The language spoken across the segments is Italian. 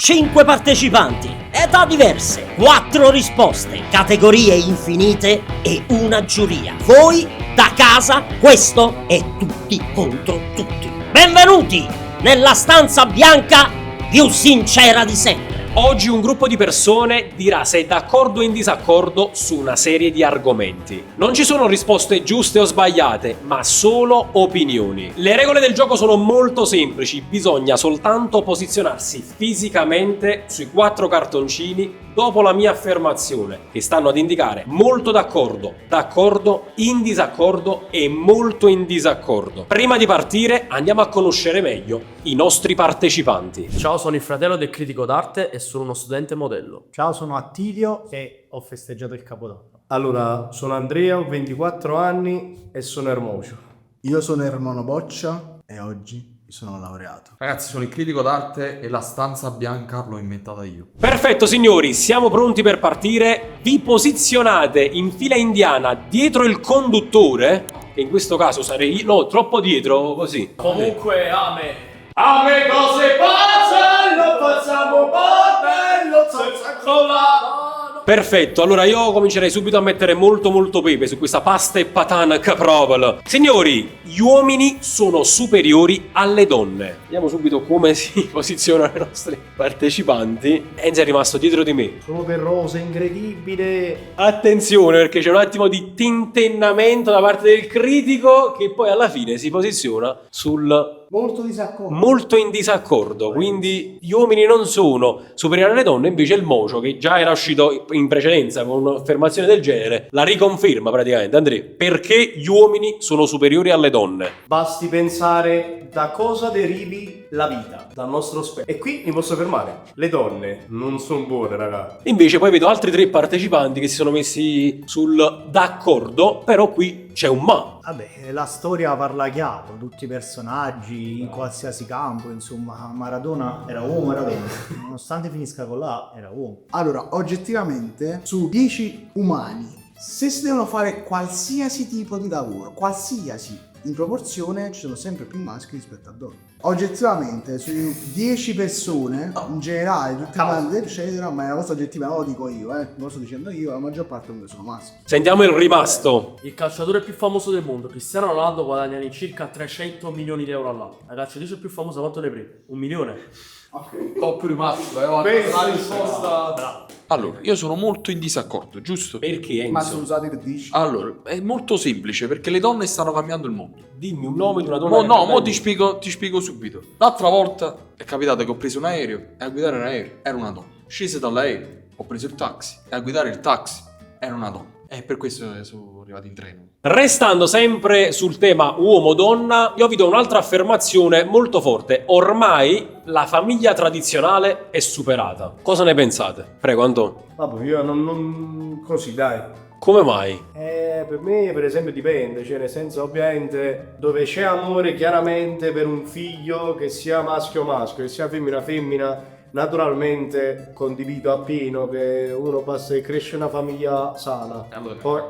5 partecipanti, età diverse, 4 risposte, categorie infinite e una giuria. Voi, da casa, questo è Tutti contro tutti. Benvenuti nella stanza bianca più sincera di sempre. Oggi un gruppo di persone dirà se è d'accordo o in disaccordo su una serie di argomenti. Non ci sono risposte giuste o sbagliate, ma solo opinioni. Le regole del gioco sono molto semplici, bisogna soltanto posizionarsi fisicamente sui 4 cartoncini dopo la mia affermazione, che stanno ad indicare molto d'accordo, d'accordo, in disaccordo e molto in disaccordo. Prima di partire andiamo a conoscere meglio i nostri partecipanti. Ciao, sono il fratello del critico d'arte e sono uno studente modello. Ciao, sono Attilio e ho festeggiato il Capodanno. Allora, sono Andrea, ho 24 anni e sono Ermocio. Io sono Ermono Boccia e oggi mi sono laureato. Ragazzi, sono il critico d'arte e la stanza bianca l'ho inventata io. Perfetto signori, siamo pronti per partire. Vi posizionate in fila indiana dietro il conduttore, che in questo caso sarei io, no, troppo dietro, così. Comunque, ame. Ame cose pazze, lo facciamo bello, senza colare. Perfetto, allora io comincerei subito a mettere molto pepe su questa pasta e patana caprovola. Signori, gli uomini sono superiori alle donne. Vediamo subito come si posizionano i nostri partecipanti. Enzo è rimasto dietro di me. Sono terroso, incredibile. Attenzione, perché c'è un attimo di tentennamento da parte del critico, che poi alla fine si posiziona sul Molto disaccordo. molto in disaccordo. Quindi gli uomini non sono superiori alle donne, invece il Mocio, che già era uscito in precedenza con un'affermazione del genere, la riconferma praticamente. Andrea, perché gli uomini sono superiori alle donne? Basti pensare da cosa derivi la vita, dal nostro specchio. E qui mi posso fermare. Le donne non sono buone, raga. Invece poi vedo altri 3 partecipanti che si sono messi sul d'accordo, però qui c'è un ma. Vabbè, la storia parla chiaro, tutti i personaggi in qualsiasi campo, insomma, Maradona era uomo, era donna. Nonostante finisca con là, era uomo. Allora, oggettivamente, su 10 umani, se si devono fare qualsiasi tipo di lavoro, qualsiasi, in proporzione ci sono sempre più maschi rispetto a donne. Oggettivamente, su 10 persone, in generale, tutti quanti, eccetera, ma è una cosa oggettiva, non lo dico io, non lo sto dicendo io, la maggior parte comunque sono maschi. Sentiamo il rimasto. Il calciatore più famoso del mondo, Cristiano Ronaldo, guadagna di circa 300 milioni di euro all'anno. La calciatrice più famosa quanto ne prende? 1 milione? Top rimasto, Questa la risposta. Allora, io sono molto in disaccordo, giusto? Perché Ma Enzo? sono usati per 10. Allora, è molto semplice perché le donne stanno cambiando il mondo. Dimmi un nome di una donna. Mo ti spiego subito. L'altra volta è capitato che ho preso un aereo e a guidare l'aereo era una donna. Scese dall'aereo, ho preso il taxi e a guidare il taxi era una donna. E per questo sono arrivato in treno. Restando sempre sul tema uomo-donna, io vi do un'altra affermazione molto forte. Ormai la famiglia tradizionale è superata. Cosa ne pensate? Prego, Antonio. Vabbè, io non così, dai. Come mai? Per me per esempio dipende, cioè nel senso ovviamente dove c'è amore chiaramente per un figlio, che sia maschio che sia femmina, naturalmente condivido appieno che uno basta che cresce una famiglia sana. Allora, Poi,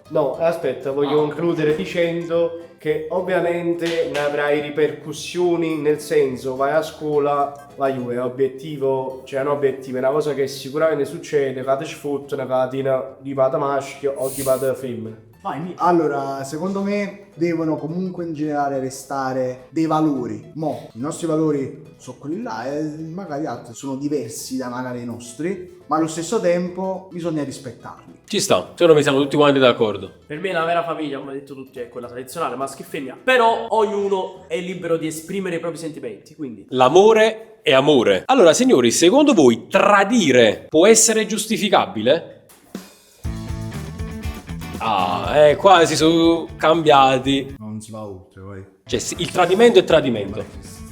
no, aspetta, voglio concludere dicendo che ovviamente ne avrai ripercussioni, nel senso vai a scuola, vai è obiettivo, cioè un obiettivo, è una cosa che sicuramente succede, che ti sfottono, che ti vada maschio o ti vada femmina. Allora, secondo me devono comunque in generale restare dei valori. I nostri valori sono quelli là e magari altri sono diversi da magari i nostri, ma allo stesso tempo bisogna rispettarli. Ci sta, secondo me siamo tutti quanti d'accordo. Per me la vera famiglia, come detto tutti, è quella tradizionale, maschio e femmina. Però ognuno è libero di esprimere i propri sentimenti, quindi L'amore è amore. Allora, signori, secondo voi tradire può essere giustificabile? Qua si sono cambiati. Non si va oltre, poi. Cioè, sì, il tradimento è tradimento.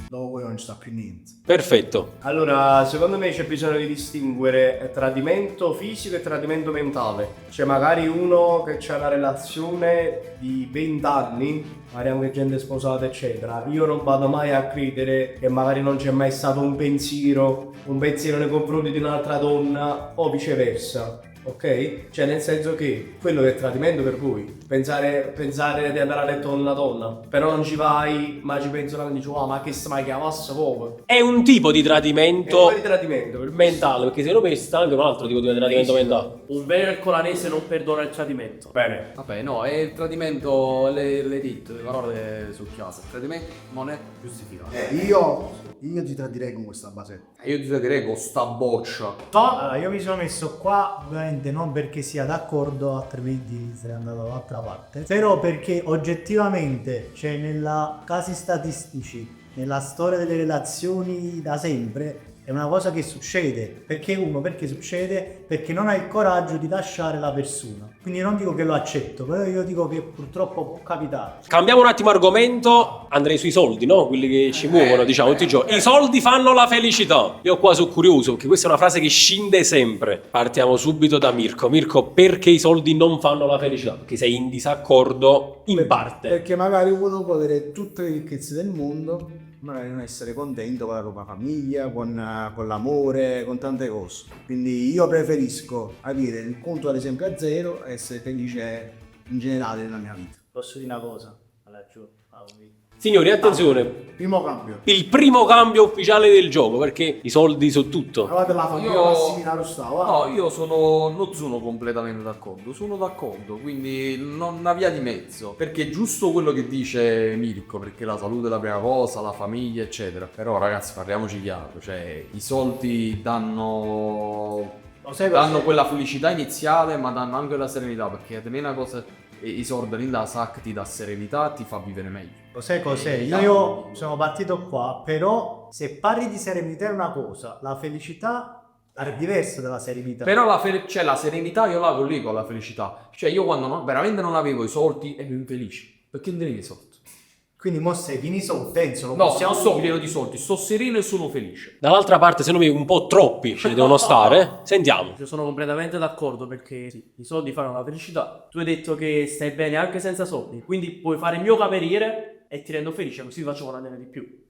Dopo poi non ci sta più niente. Perfetto. Allora, secondo me c'è bisogno di distinguere tradimento fisico e tradimento mentale. Cioè magari uno che c'ha una relazione di 20 anni, magari anche gente sposata eccetera, io non vado mai a credere che magari non c'è mai stato un pensiero nei confronti di un'altra donna o viceversa. ok? Cioè nel senso che quello è tradimento per voi. Pensare di andare a letto con una donna, però non ci vai, ma ci pensano e dici ma che stai chiamassa proprio. È un tipo di È un tradimento po' di tradimento per me. mentale, perché secondo me sta anche un altro tipo di tradimento mentale. Un vero ercolanese non perdona il tradimento. Bene. Vabbè, no, è il tradimento, le dite, le parole su chiasa. Il tradimento non è giustificato. Io ti tradirei con questa basetta. Io ti direi con sta boccia. Allora, io mi sono messo qua ovviamente non perché sia d'accordo, altrimenti sarei andato dall'altra parte, però perché oggettivamente, cioè nella casi statistici, nella storia delle relazioni da sempre, è una cosa che succede. Perché succede? Perché non hai il coraggio di lasciare la persona. Quindi non dico che lo accetto, però io dico che purtroppo può capitare. Cambiamo un attimo argomento, andrei sui soldi, no? Quelli che ci muovono, diciamo, tutti i giorni. I soldi fanno la felicità. Io qua sono curioso, perché questa è una frase che scinde sempre. Partiamo subito da Mirko. Mirko, perché i soldi non fanno la felicità? Perché sei in disaccordo in parte. Perché magari uno può avere tutte le ricchezze del mondo, magari non essere contento con la propria famiglia, con l'amore, con tante cose. Quindi io preferisco avere il conto ad esempio a zero e essere felice in generale nella mia vita. Posso dire una cosa? Allora, Signori, attenzione. Primo cambio. Il primo cambio ufficiale del gioco, perché i soldi su tutto. Guardate la famiglia Massimiliano Stava. No, io non sono completamente d'accordo, sono d'accordo, quindi non una via di mezzo, perché è giusto quello che dice Mirko, perché la salute è la prima cosa, la famiglia eccetera, però ragazzi parliamoci chiaro, cioè i soldi danno quella felicità iniziale ma danno anche la serenità, perché te ne è una cosa, i soldi in da sac ti dà serenità, ti fa vivere meglio. Lo sai cos'è? Io sono partito qua, però se parli di serenità è una cosa, la felicità è diversa dalla serenità. Però cioè, la serenità io la collego alla felicità, cioè io quando veramente non avevo i soldi ero infelice, perché non tenevo i soldi. Quindi mo sei pieni soldi, penso, No, non sto pieno di soldi, sto sereno e sono felice. Dall'altra parte, secondo me, un po' troppi ce ne devono stare. Sentiamo. Io sono completamente d'accordo perché sì, i soldi fanno la felicità. Tu hai detto che stai bene anche senza soldi, quindi puoi fare il mio cameriere e ti rendo felice, così ti faccio guadagnare di più.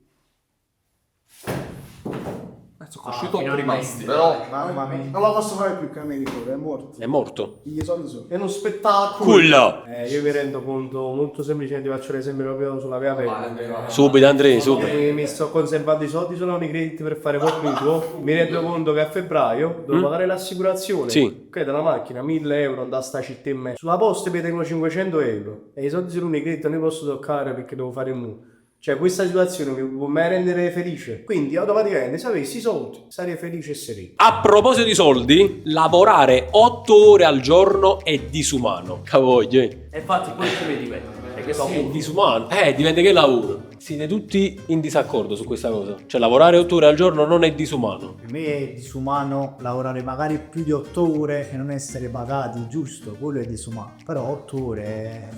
Sono cresciuto rimasti, però Mamma mia. Non la posso fare più che Americo, è morto. È morto. I soldi sono. È uno spettacolo. Culla. Io mi rendo conto molto semplicemente, faccio l'esempio proprio sulla mia pelle. Subito, Andrea, subito. Mi sto conservando i soldi sulla Unicredit per fare mutuo. Mi rendo conto che a febbraio devo pagare l'assicurazione. Sì. Ok, della macchina, 1000 euro da sta città in mezzo. Sulla posta mi tengono 500 euro. E i soldi sull'Unicredit non li posso toccare perché devo fare il mutuo. Cioè questa situazione mi può mai rendere felice. Quindi automaticamente se avessi i soldi sarei felice e sereno. A proposito di soldi, lavorare 8 ore al giorno è disumano. Cavoglio. E infatti poi come dipende. Perché so, È disumano. Dipende che lavoro. Siete tutti in disaccordo su questa cosa. Cioè lavorare 8 ore al giorno non è disumano. Per me è disumano lavorare magari più di 8 ore e non essere pagati, giusto, quello è disumano. Però 8 ore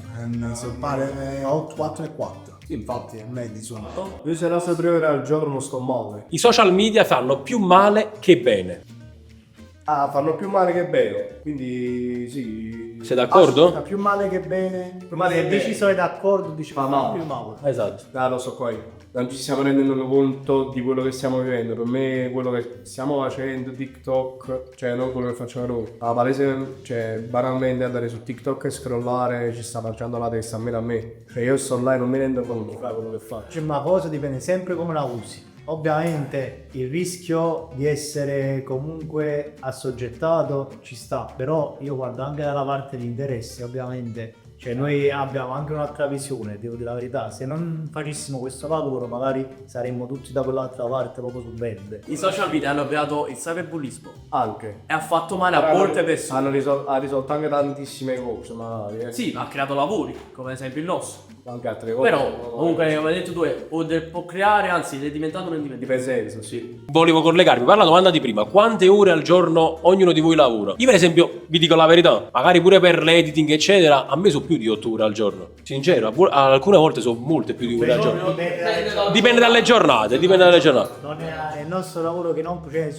Se pare 8, 4 e 4. sì, infatti Non è disumano. Io se lascio 3 ore al giorno sto male. I social media fanno più male che bene. Fanno più male che bene. Quindi sì. Sei d'accordo? Più male che bene. Più male che Se bene. dici sei d'accordo, dici Ma no. più male. Esatto. Lo so qua io. Non ci stiamo rendendo conto di quello che stiamo vivendo. Per me quello che stiamo facendo, TikTok, cioè non quello che facciamo noi. La palese, cioè banalmente andare su TikTok e scrollare ci sta mangiando la testa a me. Cioè io sto là e non mi rendo conto di quello che faccio. Cioè, ma cosa dipende sempre come la usi. Ovviamente il rischio di essere comunque assoggettato ci sta, però io guardo anche dalla parte di interesse, ovviamente. Cioè noi abbiamo anche un'altra visione, devo dire la verità, se non facessimo questo lavoro magari saremmo tutti da quell'altra parte proprio sul verde. i social media hanno creato il cyberbullismo Anche. e ha fatto male a molte persone. Ha risolto anche tantissime cose, magari. Sì, ma ha creato lavori, come ad esempio il nostro. Anche altre cose. Però, comunque, come hai detto tu, può creare, anzi, è diventato un Di indipendente. presenza, sì. Volevo collegarmi, parla la domanda di prima. Quante ore al giorno ognuno di voi lavora? Io per esempio, vi dico la verità, magari pure per l'editing eccetera, a me sono più di 8 ore al giorno. Sincero, alcune volte sono molte più di ore al giorno. Dipende dalle giornate, dipende dalle giornate. Non è il nostro lavoro che non, cioè,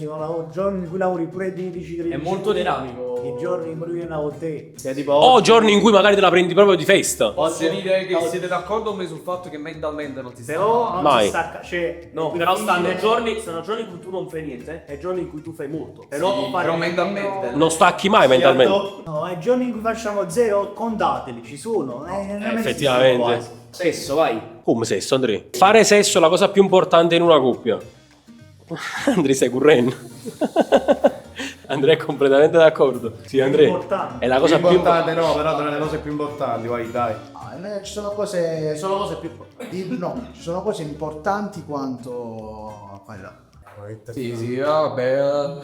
giorni in cui lavori pure 12 13 È molto dinamico. I giorni in cui viene a te. Che tipo O giorni in cui magari te la prendi proprio di festa. Posso dire che siete d'accordo con me sul fatto che mentalmente non ti sta Però non Mai. si stacca, cioè, No, però stanno giorni in cui tu non fai niente e giorni in cui tu fai molto. Però però mentalmente Non stacchi mai mentalmente. No, i giorni in cui facciamo zero, contateli, ci sono. Non Effettivamente. esistono sesso, vai. Come sesso, Andrea? Fare sesso è la cosa più importante in una coppia. Andrea, stai correndo. Andrea è completamente d'accordo. Sì, Andrea. importante. È la cosa più importante no, però tra le cose più importanti, vai, dai. Ci sono cose. sono cose più importanti. No, ci sono cose importanti quanto quella. sì, vabbè.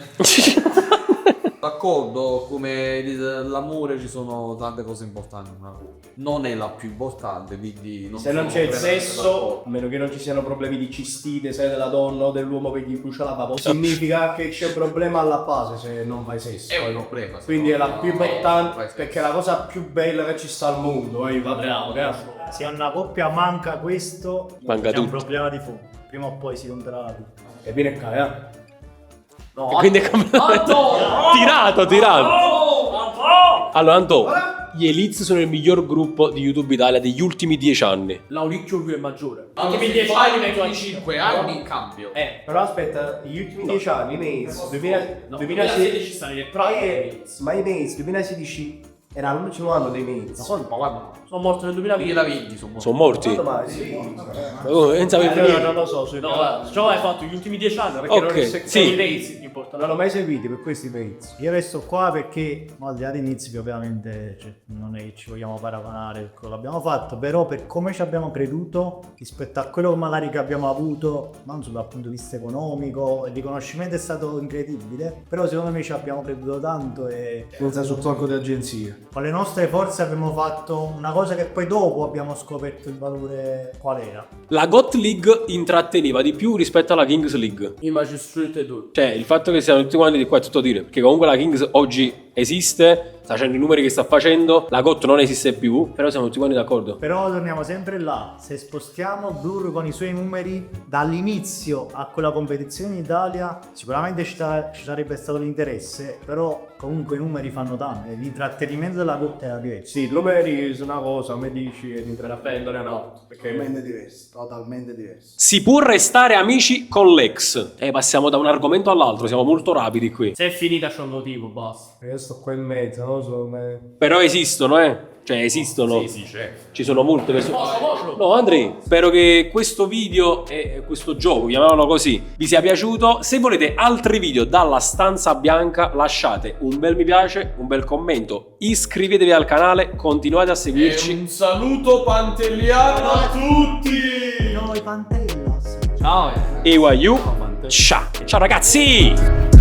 D'accordo, come l'amore ci sono tante cose importanti, ma non è la più importante, quindi Se non sono c'è il completamente sesso, d'accordo. a meno che non ci siano problemi di cistite, se della donna o dell'uomo che gli brucia la papa, significa che c'è un problema alla base se non fai sesso. È un problema. Quindi è la più importante, Vai, perché è la cosa più bella che ci sta al mondo, va bravo, cazzo. Se a una coppia manca questo, Manca c'è un tutto. problema di fondo. Prima o poi si romperà tutto. E viene qua, No, Quindi è completamente tirato. Allora, Anto, gli Elites sono il miglior gruppo di YouTube Italia degli ultimi 10 anni. l'aulicchio più è maggiore. Anche Ultimi 10 anni metto a 5 anni in cambio. Però aspetta, gli ultimi 10 anni, i mesi, 2016, 2016 stanno nel prime. ma i mesi, 2016 era l'ultimo anno dei mesi. Ma guarda, Sono morto nel 2020. 2020 sono Sono morti? Quando mai? Sì. Pensavi Non lo so, No, guarda, ciò hai fatto gli ultimi 10 anni perché Ok, non sì. sono i days importanti. Non l'ho mai seguito per questi pezzi. Io resto qua perché al di là dei inizi ovviamente cioè, non è che ci vogliamo paragonare per quello che abbiamo fatto, però per come ci abbiamo creduto rispetto a quello magari che abbiamo avuto, non solo dal punto di vista economico, il riconoscimento è stato incredibile, però secondo me ci abbiamo creduto tanto e Senza supporto di agenzie. con le nostre forze abbiamo fatto una cosa che poi dopo abbiamo scoperto il valore qual era. La GOT League intratteneva di più rispetto alla Kings League. I Magistrate 2. Cioè, il fatto che siano tutti quanti di qua è tutto dire. Perché comunque la Kings oggi esiste, sta facendo i numeri che sta facendo, la GOT non esiste più, però siamo tutti quanti d'accordo. Però torniamo sempre là, se spostiamo Blur con i suoi numeri dall'inizio a quella competizione in Italia, sicuramente ci sarebbe stato l'interesse, però comunque i numeri fanno tanto, e l'intrattenimento della coppia era diverso. Sì, i numeri sono una cosa, me dici ed Intrattendono no. perché Totalmente diverso. Si può restare amici con l'ex? Passiamo da un argomento all'altro, siamo molto rapidi qui. Se è finita c'è un motivo, basta. io sto qua in mezzo, non lo so, Però esistono, Cioè, esistono. Sì, c'è. Ci sono molte persone. No, Andrea, spero che questo video e questo gioco, chiamiamolo così, vi sia piaciuto. Se volete altri video dalla stanza bianca, lasciate un bel mi piace, un bel commento, iscrivetevi al canale, continuate a seguirci. Un saluto pantelliano a tutti! Noi Pantellas. Ciao. EYU. Ciao ragazzi!